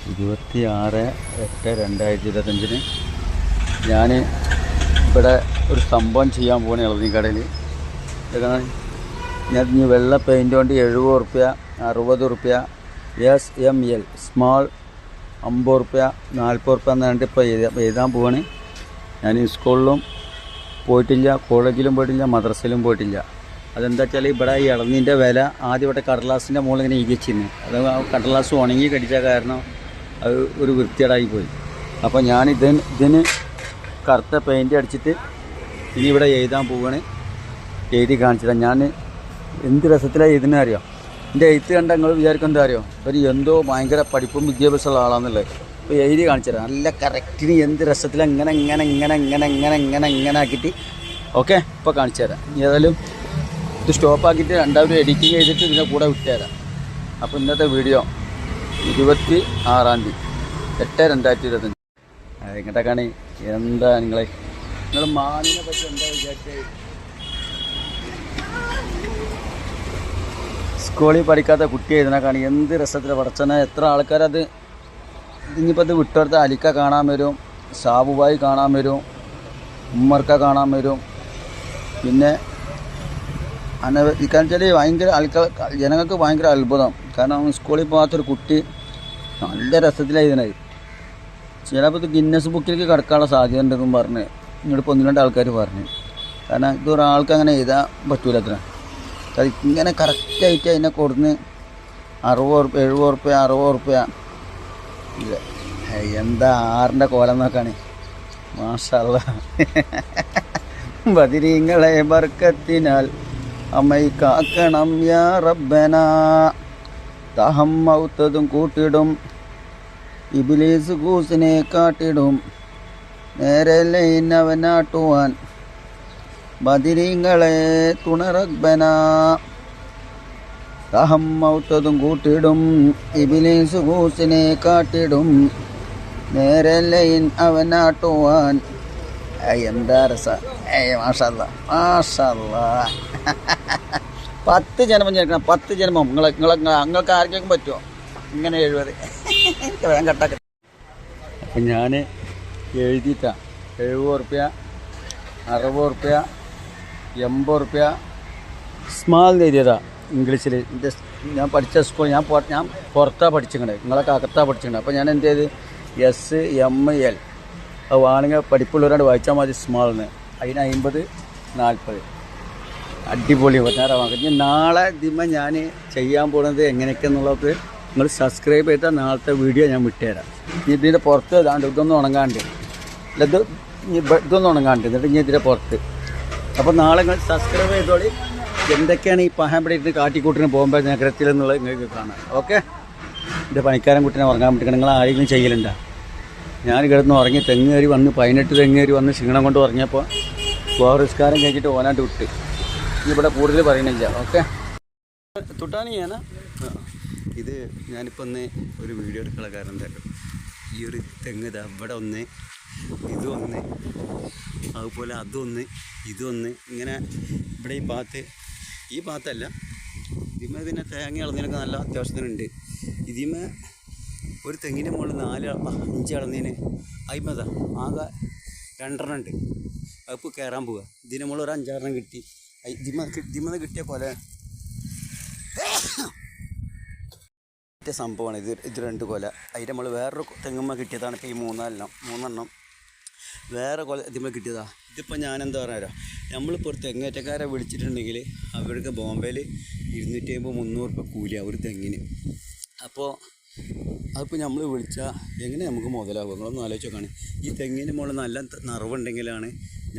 26/8/2025 ഞാൻ ഇവിടെ ഒരു സംഭവം ചെയ്യാൻ പോകണേ ഇളനീക്കടയിൽ. ഞാൻ ഇനി വെള്ള പെയിൻറ്റ് കൊണ്ട് 70 റുപ്യ 60 റുപ്യ SML സ്മാൾ 50 റുപ്യ 40 റുപ്യ എന്ന് പറഞ്ഞിട്ട് ഇപ്പോൾ എഴുതാൻ പോവാണ്. ഞാൻ സ്കൂളിലും പോയിട്ടില്ല, കോളേജിലും പോയിട്ടില്ല, മദ്രസയിലും പോയിട്ടില്ല. അതെന്താ വെച്ചാൽ ഇവിടെ ഈ ഇളനീൻ്റെ വില ആദ്യം ഇവിടെ കടലാസിൻ്റെ മുകളിൽ ഇങ്ങനെ ഇരിച്ചിരുന്നു. അത് ആ കടലാസ് ഉണങ്ങി കടിച്ച കാരണം അത് ഒരു വൃത്തികേടായി പോയി. അപ്പോൾ ഞാൻ ഇതിന് കറുത്ത പെയിൻറ്റ് അടിച്ചിട്ട് ഇനി ഇവിടെ എഴുതാൻ പോവുകയാണ്. എഴുതി കാണിച്ചിട്ടാണ് ഞാൻ എന്ത് രസത്തിലാണ് എഴുതുന്നത് അറിയാം. എൻ്റെ എഴുത്ത് കണ്ട നിങ്ങൾ വിചാരിക്കും എന്താ അറിയോ, ഒരു എന്തോ ഭയങ്കര പഠിപ്പും വിദ്യാഭ്യാസമുള്ള ആളാണെന്നുള്ളത്. ഇപ്പോൾ എഴുതി കാണിച്ചുതരാം. നല്ല കറക്റ്റിന് എന്ത് രസത്തിലാണ് ഇങ്ങനെ ആക്കിയിട്ട് ഓക്കെ ഇപ്പോൾ കാണിച്ചു തരാം. ഏതായാലും ഇത് സ്റ്റോപ്പാക്കിയിട്ട് രണ്ടാമത് എഡിറ്റിംഗ് ചെയ്തിട്ട് ഇതിൻ്റെ കൂടെ വിട്ടുതരാം. അപ്പോൾ ഇന്നത്തെ വീഡിയോ 26/8/2025 ഇങ്ങോട്ടേക്കാണ്. എന്താ നിങ്ങൾ മാനിനെ പറ്റി എന്താ വിചാരിച്ചത്? സ്കൂളിൽ പഠിക്കാത്ത കുട്ടി എഴുതണക്കാണ്. എന്ത് രസത്തിൽ പഠിച്ചന. എത്ര ആൾക്കാരത് ഇനിയിപ്പോൾ ഇത് വിട്ടെടുത്ത അലിക്ക കാണാൻ വരും, സാബുബായി കാണാൻ വരും, ഉമ്മർക്ക കാണാൻ വരും. പിന്നെ കാരണം വെച്ചാൽ ഭയങ്കര ജനങ്ങൾക്ക് ഭയങ്കര അത്ഭുതം. കാരണം സ്കൂളിൽ പോകാത്തൊരു കുട്ടി നല്ല രസത്തിലാണ് എഴുതണത്. ചിലപ്പോൾ ഇത് ഗിന്നസ് ബുക്കിലേക്ക് കിടക്കാനുള്ള സാധ്യത ഉണ്ടെന്നും പറഞ്ഞ് ഇങ്ങോട്ട് 1-2 ആൾക്കാർ പറഞ്ഞു. കാരണം ഇതൊരാൾക്ക് അങ്ങനെ എഴുതാൻ പറ്റൂല. അത്ര ഇങ്ങനെ കറക്റ്റായിട്ട് അതിനെ കൊടുന്ന് 60 റുപ്യ 70 റുപ്യ 60 റുപ്യ. എന്താ 6ൻ്റെ കോലം നോക്കാണ്. മാഷാ അല്ലാഹ്. ബദരീങ്ങളെ ബർക്കത്തിനാൽ അമ്മൈ കാക്കണം യാ റബ്ബന. ദാഹം മൗത്തതും കൂട്ടിടും, ഇബ്ലീസ് കൂസിനെ കാട്ടിടും, നേരെ ലൈനവനാട്ടുവാൻ ബദരീങ്ങളെ തുണ റബ്ബന. ദാഹം മൗത്തതും കൂട്ടിടും, ഇബ്ലീസ് കൂസിനെ കാട്ടിടും, നേരെ ലൈൻ അവനാട്ടുവാൻ. എന്താ രസ. മാഷാ അല്ലാഹ് മാഷാ അല്ലാഹ്. 10 ജന്മം ചേർക്കണം. 10 ജന്മം നിങ്ങൾക്ക് ആർക്കെങ്കിലും പറ്റുമോ ഇങ്ങനെ 70? വേഗം കട്ടാക്ക. അപ്പം ഞാൻ എഴുതിയിട്ടാണ് 70 റുപ്യ 60 റുപ്യ 80 റുപ്യ സ്മാൾ എഴുതിയതാണ് ഇംഗ്ലീഷിൽ. ഞാൻ പഠിച്ച സ്കൂൾ ഞാൻ പുറത്താണ് പഠിച്ചിട്ടുണ്ട്, നിങ്ങളൊക്കെ അകത്താണ് പഠിച്ചിട്ടുണ്ട്. അപ്പോൾ ഞാൻ എന്ത് ചെയ്ത് SML അത് വേണമെങ്കിൽ പഠിപ്പുള്ളവരോട് വായിച്ചാൽ മതി സ്മാളിന്. അതിന് 50 40 അടിപൊളി നേരമാക്കി. ഇനി നാളെ ഇതിമ ഞാൻ ചെയ്യാൻ പോകുന്നത് എങ്ങനെയൊക്കെ എന്നുള്ളത് നിങ്ങൾ സബ്സ്ക്രൈബ് ചെയ്താൽ നാളത്തെ വീഡിയോ ഞാൻ വിട്ടുതരാം. ഇനി ഇതിൻ്റെ പുറത്ത് ഇതാണ്ട് ഇതൊന്നും ഉണങ്ങാണ്ട് ഇതൊന്നും ഉണങ്ങാണ്ട് എന്നിട്ട് ഇനി ഇതിൻ്റെ പുറത്ത്. അപ്പോൾ നാളെ നിങ്ങൾ സബ്സ്ക്രൈബ് ചെയ്തോളി. എന്തൊക്കെയാണ് ഈ പഹാമ്പടി ഇരുന്ന് കാട്ടിക്കൂട്ടിന് പോകുമ്പോൾ നഗരത്തിൽ എന്നുള്ളത് നിങ്ങൾക്ക് കാണാം. ഓക്കെ. എൻ്റെ പണിക്കാരൻ കുട്ടീനെ ഉറങ്ങാൻ പറ്റിക്കണം. നിങ്ങൾ ആരെങ്കിലും ചെയ്യലുണ്ടോ? ഞാൻ കിടന്ന് ഉറങ്ങി തെങ്ങ് കയറി വന്ന് 18 തെങ്ങ് കയറി വന്ന് ക്ഷീണം കൊണ്ട് ഉറങ്ങിയപ്പോൾ ഗോഹറിസ്കാരം കഴിച്ചിട്ട് ഓനാണ്ട് വിട്ട്. ഇവിടെ കൂടുതൽ പറയണില്ല. ഓക്കെ. തൊട്ടാണ് ഞാൻ ഇത് ഞാനിപ്പോൾ ഒന്ന് ഒരു വീഡിയോ എടുക്കാനുള്ള കാരണം എന്തായാലും ഈ ഒരു തെങ്ങ് ഇതാ ഇവിടെ ഒന്ന്, ഇതൊന്ന്, അതുപോലെ അതൊന്ന്, ഇതൊന്ന്, ഇങ്ങനെ ഇവിടെ ഈ ഭാഗത്തല്ല ഇതിമേ പിന്നെ തേങ്ങ ഇളന്നതിനൊക്കെ നല്ല അത്യാവശ്യത്തിനുണ്ട്. ഇതിമേ ഒരു തെങ്ങിൻ്റെ മുകളിൽ 4-5 ഇളന്നതിന് അയിമതാ ആകെ 2 ഉണ്ട്. അതിപ്പോൾ കയറാൻ പോവുക. ഇതിന് മുകളിൽ ഒരു 5-6 കിട്ടി. ഇതിമന്ന് കിട്ടിയ പോലെ സംഭവമാണ് ഇത് 2 കൊല. അതിൻ്റെ നമ്മൾ വേറൊരു തെങ്ങുമ്മ കിട്ടിയതാണ്. ഇപ്പോൾ ഈ 3 വേറെ കൊല ഇതിമ്മ കിട്ടിയതാണ്. ഇതിപ്പോൾ ഞാൻ എന്താ പറയുക, നമ്മളിപ്പോൾ ഒരു തെങ്ങേറ്റക്കാരെ വിളിച്ചിട്ടുണ്ടെങ്കിൽ അവർക്ക് ബോംബെയിൽ 250-300 റുപ്യ കൂലിയാണ് ഒരു തെങ്ങിന്. അപ്പോൾ അതിപ്പോൾ നമ്മൾ വിളിച്ചാൽ എങ്ങനെ നമുക്ക് മുതലാകും? നിങ്ങളൊന്നും ആലോചിച്ചോക്കാണ്. ഈ തെങ്ങിന് മുകളിൽ നല്ല നിറവുണ്ടെങ്കിലാണ്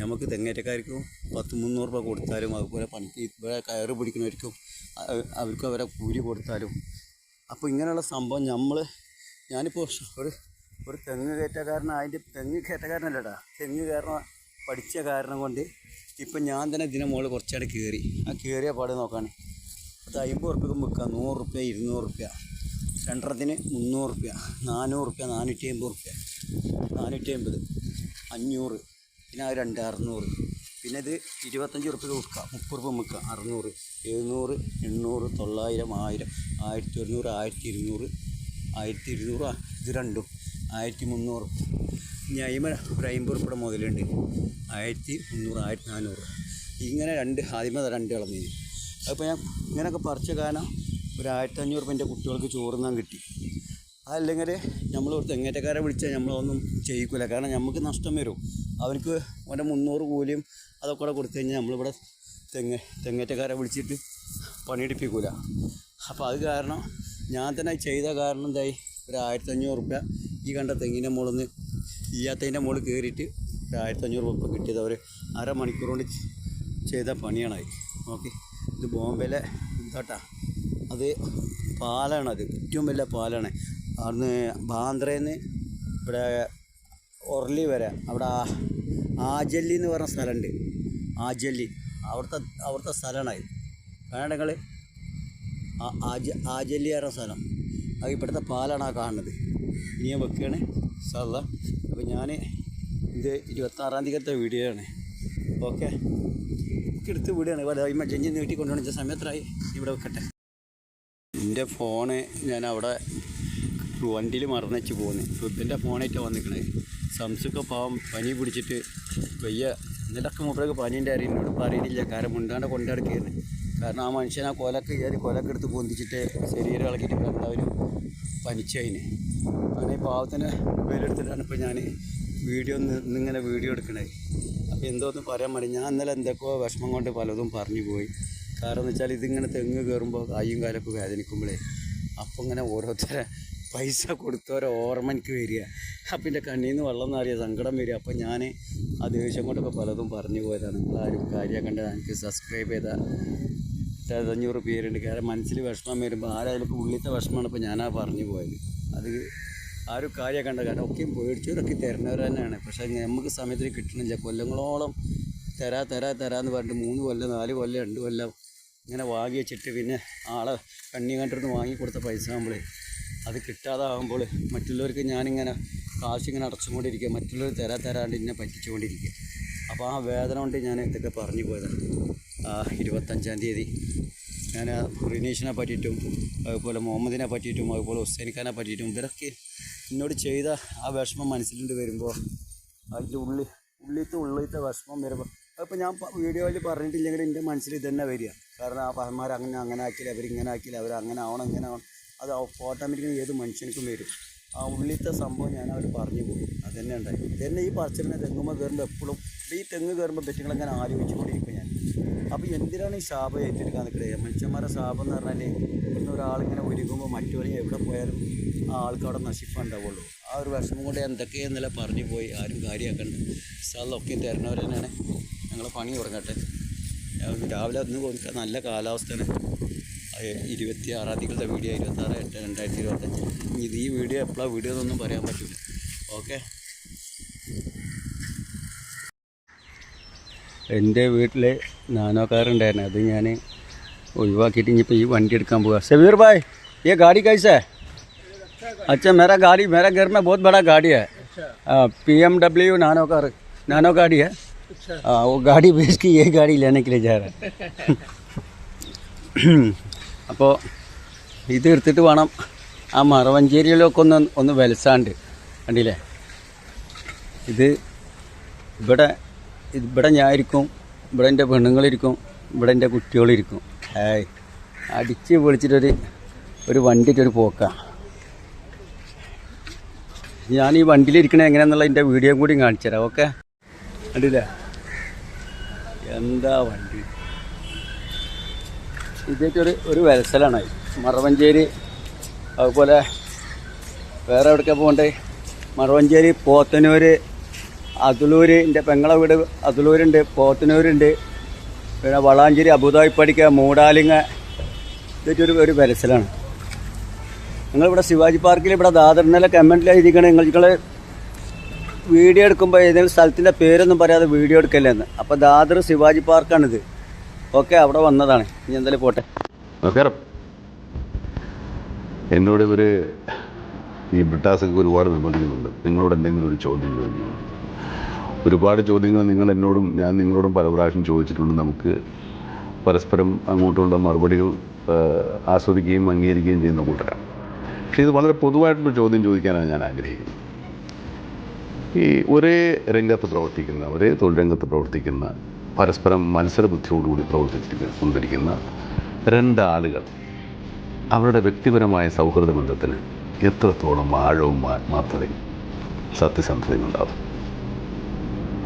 നമുക്ക് തെങ്ങേറ്റക്കാർക്കും 10-300 രൂപ കൊടുത്താലും, അതുപോലെ പണിക്ക് ഇവിടെ കയറ് പിടിക്കുന്നവർക്കും അവർക്ക് അവരെ കൂലി കൊടുത്താലും. അപ്പോൾ ഇങ്ങനെയുള്ള സംഭവം ഞാനിപ്പോൾ ഒരു തെങ്ങ് കയറ്റക്കാരൻ, അതിൻ്റെ തെങ്ങ് കയറ്റക്കാരനല്ലടാ, തെങ്ങ് കയറണ പഠിച്ച കാരണം കൊണ്ട് ഇപ്പം ഞാൻ തന്നെ ഇതിനെ മുകളിൽ കുറച്ചാട് കയറി. ആ കയറിയ പാട് നോക്കാണ്. അത് 50 റുപ്യക്കും വിൽക്കാം, 100 റുപ്യ 200 റുപ്യ, 2 300 റുപ്യ, 400 റുപ്യ, 450 റുപ്യ, 450, 500, പിന്നെ ആ 2 600. പിന്നെ ഇത് 25 റുപ്യ വിൽക്കാം, 30 റുപ്യ വിൽക്കാം, 600, 700, 800, 900, 1000, 1100, 1200, 1200 ഇത് രണ്ടും 1300. ഇനി അയിമ ഒരു 50 ഉറുപ്പിയുടെ മുതലുണ്ട് 1300 1400. ഇങ്ങനെ ആദ്യമേ 2 ഇളനീര്. അതിപ്പോൾ ഞാൻ ഇങ്ങനെയൊക്കെ പറിച്ച കാരണം ഒരു 1500 ഉറുപ്പിക എൻ്റെ കുട്ടികൾക്ക് ചോറുന്നാൻ കിട്ടി. അതല്ലെങ്കിൽ നമ്മൾ ഒരു തെങ്ങേറ്റക്കാരെ വിളിച്ചാൽ നമ്മളൊന്നും ചെയ്യിക്കില്ല, കാരണം നമുക്ക് നഷ്ടം വരും. അവർക്ക് അവൻ്റെ 300 കൂലിയും അതൊക്കെ കൂടെ കൊടുത്തു കഴിഞ്ഞാൽ നമ്മളിവിടെ തെങ്ങേറ്റക്കാരെ വിളിച്ചിട്ട് പണിയെടുപ്പിക്കില്ല. അപ്പോൾ അത് കാരണം ഞാൻ തന്നെ ചെയ്ത കാരണം എന്തായി, ഒരു 1500 ഉറുപ്പിക ഈ കണ്ട തെങ്ങിൻ്റെ മുകളിൽ നിന്ന് ഈയാത്തതിൻ്റെ മുകളിൽ കയറിയിട്ട് ഒരു 1500 ഉറുപ്പിക കിട്ടിയത് അവർ അരമണിക്കൂർ കൊണ്ട് ചെയ്ത പണിയാണത്. ഓക്കെ, ഇത് ബോംബെയിലെ എന്താട്ടാ, അത് പാലാണ്, അത് ഏറ്റവും വലിയ പാലാണ്. അവിടുന്ന് ബാന്ദ്രയിൽ നിന്ന് ഇവിടെ ഒർലി വരെ അവിടെ ആജല്ലി എന്ന് പറഞ്ഞ സ്ഥലമുണ്ട്. ആജല്ലി അവിടുത്തെ സ്ഥലമാണ് വേണ്ടങ്ങൾ. ആജല്ലി പറഞ്ഞ സ്ഥലം, അത് ഇവിടുത്തെ പാലാണ് ആ കാണുന്നത്. ഇനി ഞാൻ വെക്കുകയാണ് സാധാ. അപ്പോൾ ഞാൻ ഇത് 26-ാം തീയതിത്തെ വീഡിയോ ആണ്. ഓക്കെ, എടുത്ത് വീഡിയോയാണ്. ഇവിടെ ജഞ്ചി നീട്ടി കൊണ്ടുപോകണ സമയത്തായി ഇവിടെ വെക്കട്ടെ. എൻ്റെ ഫോണ് ഞാൻ അവിടെ വണ്ടിയിൽ മറന്നു വെച്ച് പോകുന്നു. ഫുഡിൻ്റെ ഫോണായിട്ട് വന്നിരിക്കണേ. സംസുക്കെ പാവം പനി പിടിച്ചിട്ട് വയ്യ. എന്നിട്ടൊക്കെ മൂപ്പർക്ക് പനീൻ്റെ കാര്യം എന്നോട് പറയുന്നില്ല, കാരണം മുണ്ടാണ്ട് കൊണ്ടടക്കുകയാണ്. കാരണം ആ മനുഷ്യൻ ആ കൊലക്കെ എടുത്ത് പൊന്തിച്ചിട്ട് ശരീരം ഇളക്കിയിട്ട് എല്ലാവരും പനിച്ചതിന്. അങ്ങനെ ഈ പാവത്തിൻ്റെ പേരെടുത്തിട്ടാണ് ഇപ്പോൾ ഞാൻ ഇന്നിങ്ങനെ വീഡിയോ എടുക്കണേ. അപ്പോൾ എന്തോന്ന് പറയാൻ മതി. ഞാൻ ഇന്നലെ എന്തൊക്കെയോ വിഷമം കൊണ്ട് പലതും പറഞ്ഞു പോയി. കാരണം എന്ന് വെച്ചാൽ ഇതിങ്ങനെ തെങ്ങ് കയറുമ്പോൾ കയ്യും കാലൊക്കെ വേദനിക്കുമ്പോഴേ അപ്പോൾ ഇങ്ങനെ ഓരോരുത്തരെ പൈസ കൊടുത്തവരെ ഓർമ്മ എനിക്ക് വരിക. അപ്പം എൻ്റെ കണ്ണിൽ നിന്ന് വെള്ളം നിറയ സങ്കടം വരിക. അപ്പം ഞാൻ ആ ദേഷ്യം കൊണ്ടൊക്കെ പലതും പറഞ്ഞു പോയതാണ്. നിങ്ങളാരും കാര്യമാക്കേണ്ട. എനിക്ക് സബ്സ്ക്രൈബ് ചെയ്ത 500 പേരുണ്ട്. കാരണം മനസ്സിൽ വിഷമം വരുമ്പോൾ ആരായാലും ഉള്ളിലത്തെ വിഷമമാണ് ഇപ്പോൾ ഞാനാ പറഞ്ഞു പോയത്. അത് ആരും കാര്യമാക്കേണ്ട. കാരണം ഒക്കെയും പേടിച്ചവരൊക്കെ തരുന്നവർ തന്നെയാണ്. പക്ഷേ നമുക്ക് സമയത്തിന് കിട്ടണില്ല. കൊല്ലങ്ങളോളം തരാമെന്ന് പറഞ്ഞിട്ട് 3 കൊല്ലം 4 കൊല്ലം 2 കൊല്ലം ഇങ്ങനെ വാങ്ങി വെച്ചിട്ട് പിന്നെ ആളെ കണ്ണി കണ്ടിരുന്ന് വാങ്ങിക്കൊടുത്ത പൈസ ആകുമ്പോഴേ അത് കിട്ടാതാകുമ്പോൾ മറ്റുള്ളവർക്ക് ഞാനിങ്ങനെ കാശിങ്ങനെ അടച്ചുകൊണ്ടിരിക്കുക, മറ്റുള്ളവർ തരാണ്ട് എന്നെ പറ്റിച്ചുകൊണ്ടിരിക്കുക. അപ്പോൾ ആ വേദന കൊണ്ട് ഞാൻ ഇതൊക്കെ പറഞ്ഞു പോയതാണ്. 25-ാം തീയതി ഞാൻ റിനീഷിനെ പറ്റിയിട്ടും അതുപോലെ മുഹമ്മദിനെ പറ്റിയിട്ടും അതുപോലെ ഹുസൈൻ ഖാനെ പറ്റിയിട്ടും ഇവരൊക്കെ എന്നോട് ചെയ്ത ആ വിഷമം മനസ്സിലുണ്ട് വരുമ്പോൾ അതിൻ്റെ ഉള്ളിലത്തെ വിഷമം വരുമ്പോൾ അതിപ്പോൾ ഞാൻ വീഡിയോയിൽ പറഞ്ഞിട്ടില്ലെങ്കിൽ എൻ്റെ മനസ്സിൽ ഇതന്നെ വരിക. കാരണം ആ പഹന്മാർ അങ്ങനെ ആക്കിയില്ല, അവരിങ്ങനെ ആക്കിയില്ല, അവരങ്ങനെ ആവണം ഇങ്ങനെ ആവണം. അത് ഓട്ടോമാറ്റിക്കലി ഏത് മനുഷ്യർക്കും വരും. ആ ഉള്ളിലത്തെ സംഭവം ഞാൻ അവർ പറഞ്ഞു പോയി. അതുതന്നെ ഉണ്ടായി. ഇതന്നെ ഈ പറച്ചിലിനെ തെങ്ങുമ്പോൾ കയറുമ്പോൾ എപ്പോഴും ഈ തെങ്ങ് കയറുമ്പോൾ പറ്റുകളങ്ങനെ ആലോചിച്ചുകൊണ്ടിരിക്കും ഞാൻ. അപ്പോൾ എന്തിനാണ് ഈ ശാപം ഏറ്റെടുക്കാൻ നിൽക്കുന്നത്? മനുഷ്യന്മാരുടെ ശാപം എന്ന് പറഞ്ഞാൽ ഇന്ന് ഒരാളിങ്ങനെ ഒരുങ്ങുമ്പോൾ മറ്റുവഴി എവിടെ പോയാലും ആ ആൾക്ക് അവിടെ നശിപ്പുണ്ടാവുള്ളൂ. ആ ഒരു വിഷമം കൊണ്ട് എന്തൊക്കെയെന്നല്ല പറഞ്ഞു പോയി. ആരും കാര്യമാക്കണ്ട. സ്ഥലമൊക്കെ തരുന്നവർ തന്നെയാണ്. ഞങ്ങൾ പണി തുടങ്ങട്ടെ. രാവിലെ ഒന്ന് കൊടുക്കുക. നല്ല കാലാവസ്ഥയാണ്. 26-ാം തീയതികളുടെ വീഡിയോ 26/8/2025. ഇത് ഈ വീഡിയോ എപ്പോഴാണ് വീഡിയോ എന്നൊന്നും പറയാൻ പറ്റില്ല. ഓക്കെ, എൻ്റെ വീട്ടിൽ നാനോ കാറുണ്ടായിരുന്നു. അത് ഞാൻ ഒഴിവാക്കിയിട്ട് ഇനിയിപ്പോൾ ഈ വണ്ടി എടുക്കാൻ പോവുക. समीर भाई ये गाड़ी कैसा है? अच्छा, मेरा घर में बहुत बड़ा गाड़ी है. BMW नानो गाड़ी है. वो गाड़ी बेच के ये गाड़ी लेने के लिए जा रहा है. അപ്പോൾ ഇത് എടുത്തിട്ട് വേണം ആ മറവഞ്ചേരിയിലൊക്കെ ഒന്ന് വലസാണ്ട്. കണ്ടില്ലേ, ഇവിടെ ഞാനിരിക്കും, ഇവിടെ എൻ്റെ പെണ്ണുങ്ങളിരിക്കും, ഇവിടെ എൻ്റെ കുട്ടികളിരിക്കും. അടിച്ച് പൊളിച്ചിട്ടൊരു വണ്ടിയിട്ടൊരു പോക്കാണ്. ഞാൻ ഈ വണ്ടിയിലിരിക്കണത് എങ്ങനെയാണെന്നുള്ള എൻ്റെ വീഡിയോ കൂടി കാണിച്ചു തരാം. ഓക്കെ, കണ്ടില്ലേ എന്താ വണ്ടി. ഇതൊരു വലസലാണ്. മറവഞ്ചേരി അതുപോലെ വേറെ എവിടേക്കാണ് പോകണ്ടേ? മറവഞ്ചേരി, പോത്തന്നൂർ, അതുലൂർ. എൻ്റെ പെങ്ങളെ വീട് അതുലൂരുണ്ട്, പോത്തന്നൂരുണ്ട്, പിന്നെ വളാഞ്ചേരി, അബുദാബിപ്പടിക്ക, മൂടാലിങ്ങ. ഇതൊരു വലസലാണ്. നിങ്ങളിവിടെ ശിവാജി പാർക്കിൽ ഇവിടെ ദാദറിനെല്ലാം കമൻറ്റിലായിരിക്കണം നിങ്ങൾ വീഡിയോ എടുക്കുമ്പോൾ ഏതെങ്കിലും സ്ഥലത്തിൻ്റെ പേരൊന്നും പറയാതെ വീഡിയോ എടുക്കല്ലെന്ന്. അപ്പോൾ ദാദർ ശിവാജി പാർക്കാണിത്. ഓക്കെ, അവിടെ വന്നതാണ്. ഇനി എന്തായാലും പോട്ടെ. നമസ്കാരം. എന്നോട് ഇവർ ഈ ബ്രിട്ടാസൊക്കെ ഒരുപാട് നിർബന്ധിക്കുന്നുണ്ട്. നിങ്ങളോട് എന്തെങ്കിലും ഒരു ചോദ്യം ചോദിക്കുന്നു. ഒരുപാട് ചോദ്യങ്ങൾ ഞാൻ നിങ്ങളോടും പല പ്രാവശ്യം ചോദിച്ചിട്ടുണ്ട്. നമുക്ക് പരസ്പരം അങ്ങോട്ടുള്ള മറുപടികൾ ആസ്വദിക്കുകയും അംഗീകരിക്കുകയും ചെയ്യുന്ന കൂട്ടരാണ്. പക്ഷേ ഇത് വളരെ പൊതുവായിട്ടുള്ള ചോദ്യം ചോദിക്കാനാണ് ഞാൻ ആഗ്രഹിക്കുന്നത്. ഈ ഒരേ രംഗത്ത് പ്രവർത്തിക്കുന്ന, ഒരേ തൊഴിൽ രംഗത്ത് പ്രവർത്തിക്കുന്ന, പരസ്പരം മത്സരബുദ്ധിയോടുകൂടി കൊണ്ടിരിക്കുന്ന രണ്ടാളുകൾ അവരുടെ വ്യക്തിപരമായ സൗഹൃദ ബന്ധത്തിന് എത്രത്തോളം ആഴവും ആത്മാർത്ഥതയും സത്യസന്ധതയും ഉണ്ടാകും?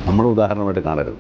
നമ്മുടെ ഉദാഹരണമായിട്ട് കാണരുത്.